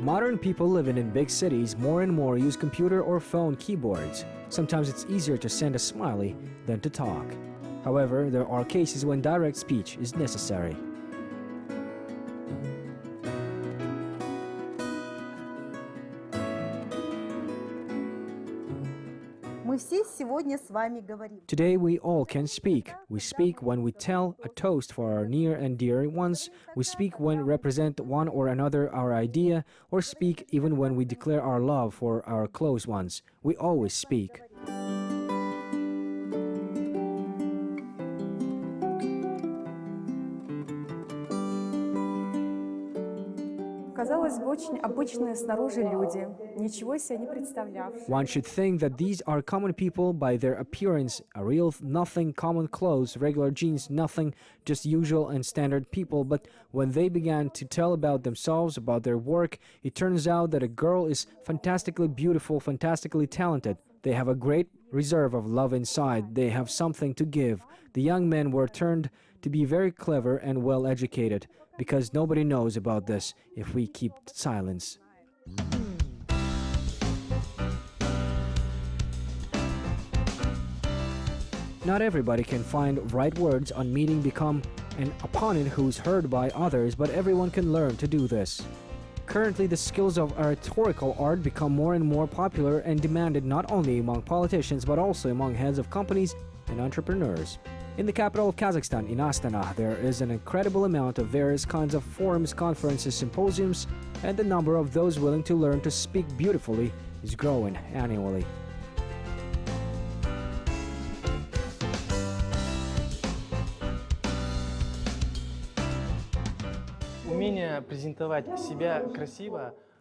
Modern people living in big cities more and more use computer or phone keyboards. Sometimes it's easier to send a smiley than to talk. However, there are cases when direct speech is necessary. Today we all can speak. We speak when we tell a toast for our near and dear ones. We speak when we represent one or another our idea, or speak even when we declare our love for our close ones. We always speak. One should think that these are common people by their appearance, a real nothing, common clothes, regular jeans, nothing, just usual and standard people. But when they began to tell about themselves, about their work, it turns out that a girl is fantastically beautiful, fantastically talented. They have a great reserve of love inside. They have something to give. The young men were turned to be very clever and well educated, because nobody knows about this if we keep silence. Not everybody can find right words on meeting become an opponent who's heard by others, but everyone can learn to do this. Currently, the skills of oratorical art become more and more popular and demanded not only among politicians but also among heads of companies and entrepreneurs. In the capital of Kazakhstan, in Astana, there is an incredible amount of various kinds of forums, conferences, symposiums, and the number of those willing to learn to speak beautifully is growing annually.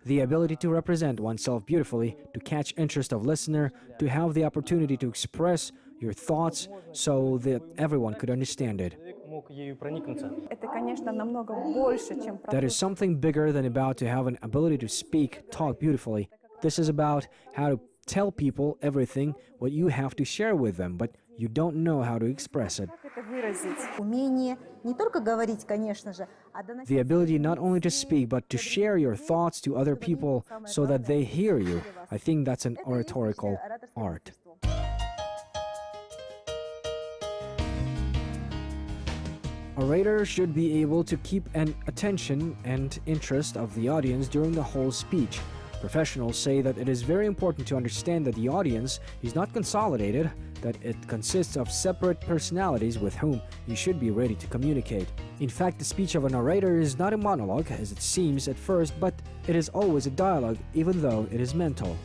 The ability to represent oneself beautifully, to catch interest of listener, to have the opportunity to express your thoughts so that everyone could understand it. That is something bigger than about to have an ability to speak, talk beautifully. This is about how to tell people everything what you have to share with them, but you don't know how to express it. The ability not only to speak, but to share your thoughts to other people so that they hear you. I think that's an oratorical art. Orators should be able to keep an attention and interest of the audience during the whole speech. Professionals say that it is very important to understand that the audience is not consolidated, that it consists of separate personalities with whom you should be ready to communicate. In fact, the speech of an orator is not a monologue, as it seems at first, but it is always a dialogue, even though it is mental.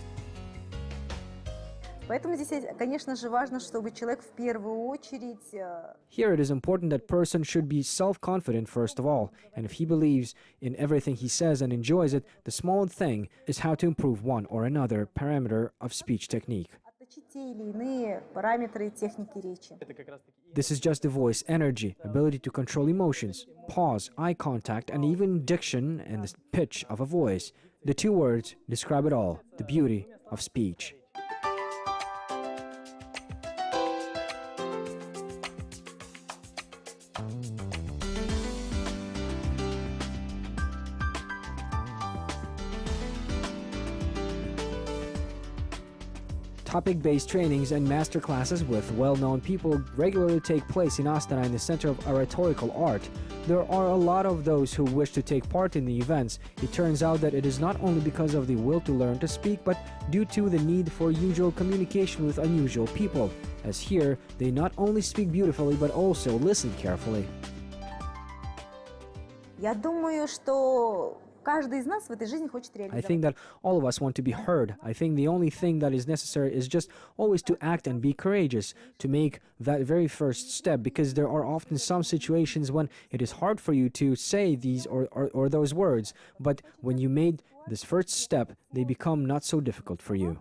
Here it is important that person should be self-confident first of all, and if he believes in everything he says and enjoys it, the small thing is how to improve one or another parameter of speech technique. This is just the voice, energy, ability to control emotions, pause, eye contact, and even diction and the pitch of a voice. The two words describe it all, the beauty of speech. Topic-based trainings and master classes with well-known people regularly take place in Astana in the Center of Oratorical Art. There are a lot of those who wish to take part in the events. It turns out that it is not only because of the will to learn to speak, but due to the need for usual communication with unusual people. As here, they not only speak beautifully, but also listen carefully. I think that all of us want to be heard. I think the only thing that is necessary is just always to act and be courageous, to make that very first step, because there are often some situations when it is hard for you to say these or those words, but when you made this first step, they become not so difficult for you.